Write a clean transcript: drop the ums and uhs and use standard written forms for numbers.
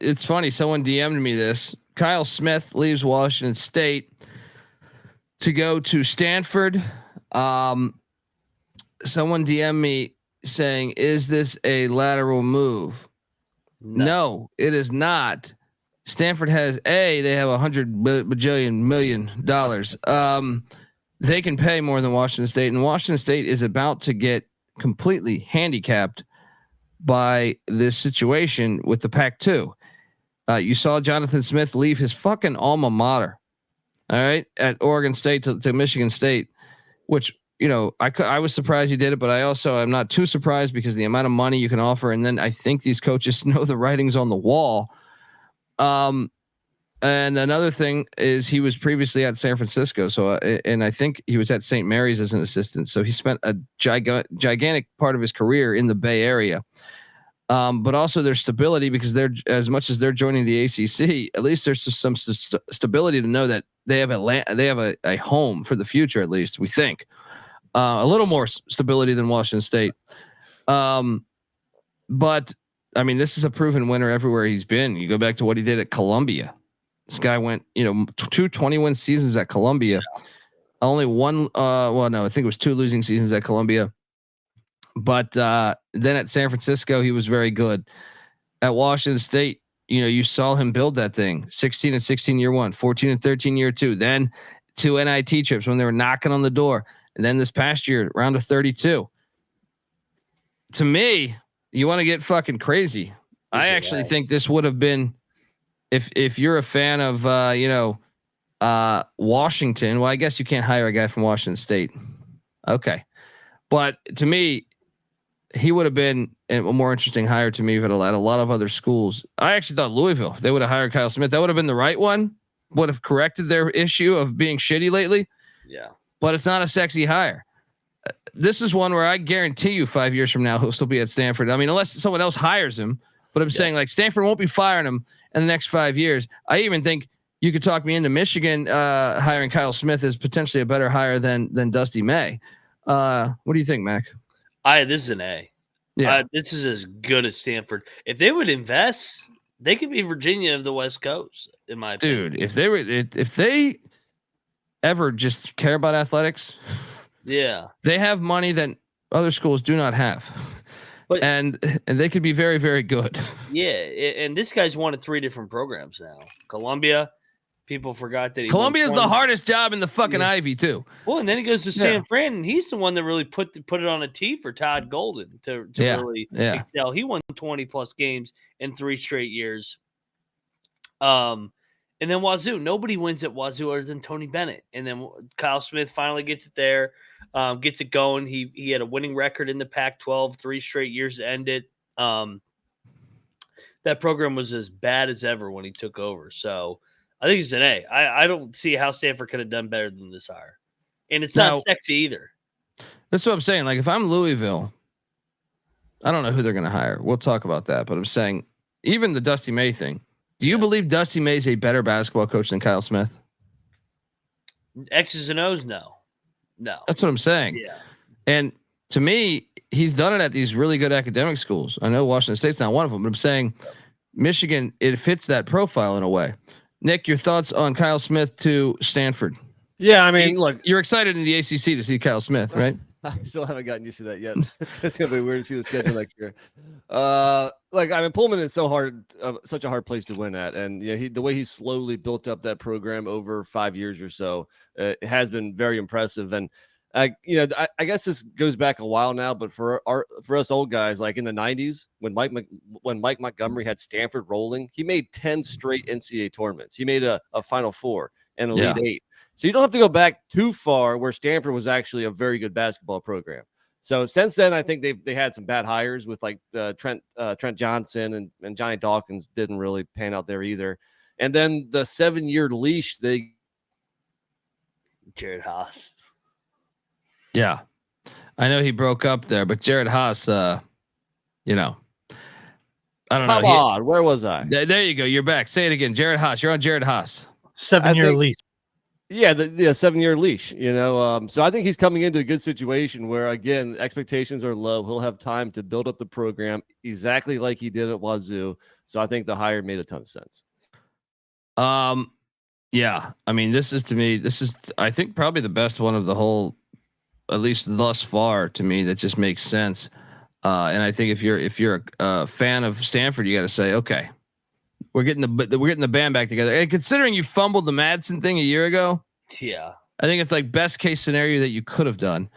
It's funny. Someone DM'd me this. Kyle Smith leaves Washington State to go to Stanford. Someone DM'd me saying, "Is this a lateral move?" No, it is not. Stanford has they have $100 million. They can pay more than Washington State, and Washington State is about to get completely handicapped by this situation with the Pac-2. You saw Jonathan Smith leave his fucking alma mater, all right, at Oregon State to Michigan State, which, you know, I was surprised he did it, but I'm not too surprised because the amount of money you can offer. And then I think these coaches know the writings on the wall. And another thing is he was previously at San Francisco. So, and I think he was at St. Mary's as an assistant. So he spent a gigantic part of his career in the Bay Area. But also there's stability because they're, as much as they're joining the ACC, at least there's some stability to know that they have a home for the future. At least we think a little more stability than Washington State. But I mean, this is a proven winner everywhere he's been. You go back to what he did at Columbia. This guy went, 2 20-win seasons at Columbia. Only one, I think it was 2 losing seasons at Columbia. But then at San Francisco, he was very good. At Washington State, you saw him build that thing. 16-16 year 1, 14-13 year 2, then 2 NIT trips when they were knocking on the door. And then this past year, round of 32. To me, you want to get fucking crazy. I actually think this would have been, if you're a fan of, Washington, well, I guess you can't hire a guy from Washington State. Okay. But to me, he would have been a more interesting hire to me at a lot of other schools. I actually thought Louisville, if they would have hired Kyle Smith, that would have been the right one, would have corrected their issue of being shitty lately. Yeah. But it's not a sexy hire. This is one where I guarantee you 5 years from now, he'll still be at Stanford. I mean, unless someone else hires him, but I'm saying like Stanford won't be firing him in the next 5 years. I even think you could talk me into Michigan hiring Kyle Smith as potentially a better hire than Dusty May. What do you think, Mac? This is an A. Yeah, this is as good as Stanford. If they would invest, they could be Virginia of the West Coast, in my opinion. Dude, if they ever just care about athletics, they have money that other schools do not have. But and they could be very, very good. Yeah, and this guy's won at 3 different programs now. Columbia, people forgot that Columbia's the hardest job in the fucking Ivy too. Well, and then he goes to San Fran, and he's the one that really put it on a tee for Todd Golden to really excel. He won 20 plus games in 3 straight years. And then Wazoo, nobody wins at Wazoo other than Tony Bennett. And then Kyle Smith finally gets it there, gets it going. He had a winning record in the Pac-12, 3 straight years to end it. That program was as bad as ever when he took over. So I think it's an A. I don't see how Stanford could have done better than this hire. And it's not sexy either. That's what I'm saying. Like, if I'm Louisville, I don't know who they're going to hire. We'll talk about that. But I'm saying, even the Dusty May thing, do you believe Dusty May is a better basketball coach than Kyle Smith? X's and O's, no. That's what I'm saying. Yeah. And to me, he's done it at these really good academic schools. I know Washington State's not one of them, but I'm saying Michigan, it fits that profile in a way. Nick, your thoughts on Kyle Smith to Stanford? Yeah, I mean, look, you're excited in the ACC to see Kyle Smith, right? I still haven't gotten used to that yet. It's gonna be weird to see the schedule next year. Pullman is such a hard place to win at, and the way he slowly built up that program over 5 years or so, it has been very impressive. And I guess this goes back a while now, but for us old guys, like in the '90s, when Mike Montgomery had Stanford rolling, he made 10 straight NCAA tournaments. He made a Final Four and Elite Eight. So you don't have to go back too far where Stanford was actually a very good basketball program. So since then, I think they had some bad hires with like Trent Johnson and Johnny Dawkins didn't really pan out there either. And then the 7-year leash, Jared Haas. Yeah, I know he broke up there, but Jared Haas, I don't know. Come on, where was I? There you go. You're back. Say it again. Jared Haas. You're on Jared Haas. 7-year lease. Yeah, the 7-year leash, So I think he's coming into a good situation where, again, expectations are low. He'll have time to build up the program exactly like he did at Wazoo. So I think the hire made a ton of sense. Yeah. I mean, this is I think probably the best one of the whole, at least thus far to me, that just makes sense. And I think if you're a fan of Stanford, you got to say, okay, we're getting the band back together. And considering you fumbled the Madsen thing a year ago, yeah, I think it's like best case scenario that you could have done.